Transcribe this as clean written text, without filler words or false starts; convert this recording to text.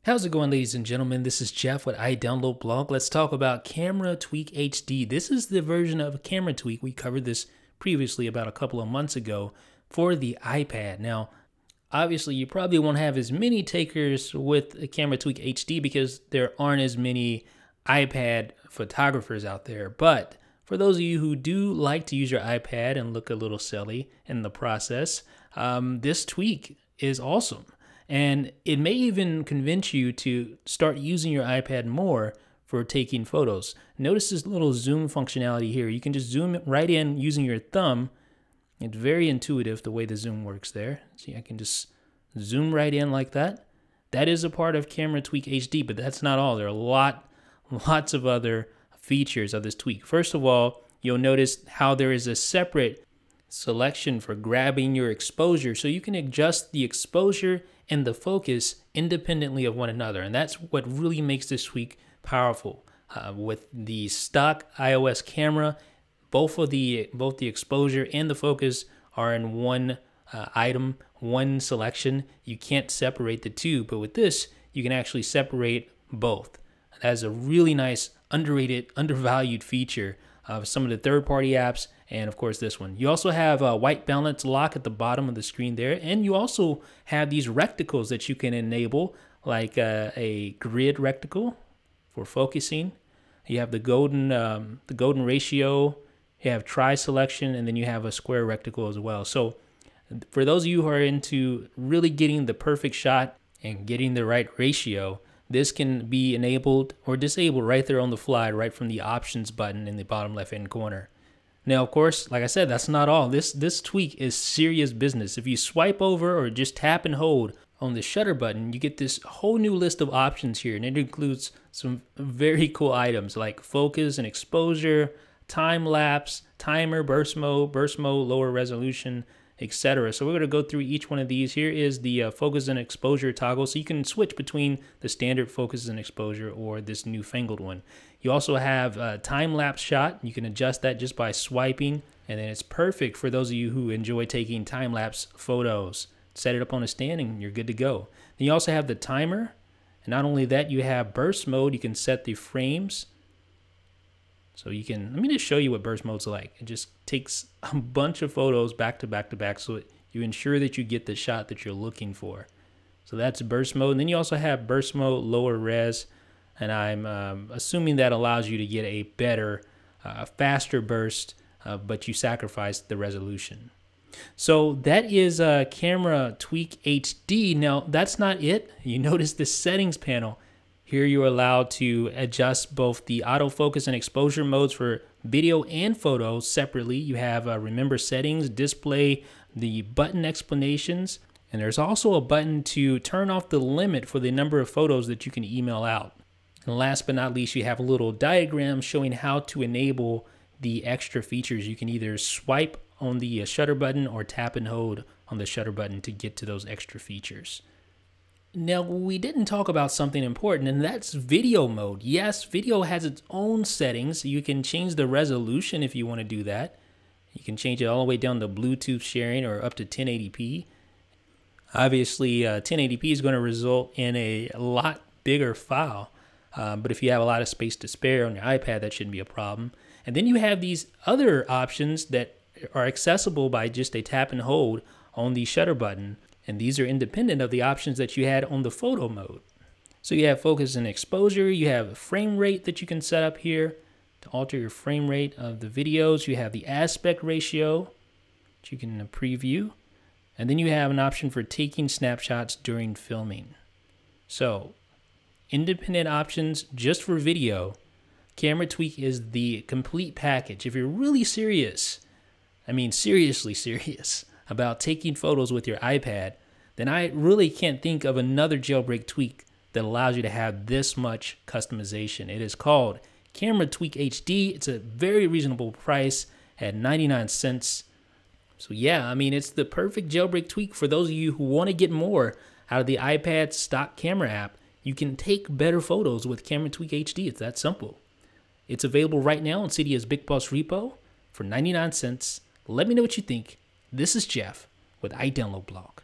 How's it going, ladies and gentlemen? This is Jeff with iDownload Blog. Let's talk about CameraTweak HD. This is the version of CameraTweak. We covered this previously about a couple of months ago for the iPad. Now, obviously, you probably won't have as many takers with CameraTweak HD because there aren't as many iPad photographers out there. But for those of you who do like to use your iPad and look a little silly in the process, this tweak is awesome. And it may even convince you to start using your iPad more for taking photos. Notice this little zoom functionality here. You can just zoom right in using your thumb. It's very intuitive the way the zoom works there. See, I can just zoom right in like that. That is a part of CameraTweak HD, but that's not all. There are lots of other features of this tweak. First of all, you'll notice how there is a separate selection for grabbing your exposure, so you can adjust the exposure and the focus independently of one another. And that's what really makes this tweak powerful. With the stock iOS camera, both the exposure and the focus are in one item, one selection. You can't separate the two, but with this, you can actually separate both. That is a really nice, underrated, undervalued feature of some of the third-party apps, and of course this one. You also have a white balance lock at the bottom of the screen there, and you also have these reticles that you can enable, like a grid reticle for focusing. You have the golden ratio. You have tri-selection, and then you have a square reticle as well. So for those of you who are into really getting the perfect shot and getting the right ratio, this can be enabled or disabled right there on the fly, right from the options button in the bottom left-hand corner. Now, of course, like I said, that's not all. This tweak is serious business. If you swipe over or just tap and hold on the shutter button, you get this whole new list of options here, and it includes some very cool items like focus and exposure, time lapse, timer, burst mode, lower resolution, etc. So we're going to go through each one of these. Here is the focus and exposure toggle, so you can switch between the standard focus and exposure or this newfangled one. You also have a time-lapse shot. You can adjust that just by swiping, and then it's perfect for those of you who enjoy taking time-lapse photos. Set it up on a stand and you're good to go. Then you also have the timer, and not only that, you have burst mode. You can set the frames. So you can, let me just show you what burst mode's like. It just takes a bunch of photos back to back to back, so you ensure that you get the shot that you're looking for. So that's burst mode. And then you also have burst mode lower res, and I'm assuming that allows you to get a better, faster burst, but you sacrifice the resolution. So that is CameraTweak HD. Now that's not it. You notice the settings panel. Here you're allowed to adjust both the autofocus and exposure modes for video and photos separately. You have remember settings, display the button explanations, and there's also a button to turn off the limit for the number of photos that you can email out. And last but not least, you have a little diagram showing how to enable the extra features. You can either swipe on the shutter button or tap and hold on the shutter button to get to those extra features. Now, we didn't talk about something important, and that's video mode. Yes, video has its own settings. You can change the resolution if you want to do that. You can change it all the way down to Bluetooth sharing or up to 1080p. Obviously, 1080p is going to result in a lot bigger file, but if you have a lot of space to spare on your iPad, that shouldn't be a problem. And then you have these other options that are accessible by just a tap and hold on the shutter button. And these are independent of the options that you had on the photo mode. So you have focus and exposure. You have frame rate that you can set up here to alter your frame rate of the videos. You have the aspect ratio that you can preview. And then you have an option for taking snapshots during filming. So independent options just for video. CameraTweak is the complete package. If you're really serious, I mean seriously serious, about taking photos with your iPad, then I really can't think of another jailbreak tweak that allows you to have this much customization. It is called CameraTweak HD. It's a very reasonable price at 99 cents. So yeah, I mean, it's the perfect jailbreak tweak for those of you who want to get more out of the iPad stock camera app. You can take better photos with CameraTweak HD. It's that simple. It's available right now on Cydia's BigBoss Repo for 99 cents. Let me know what you think. This is Jeff with iDownload Blog.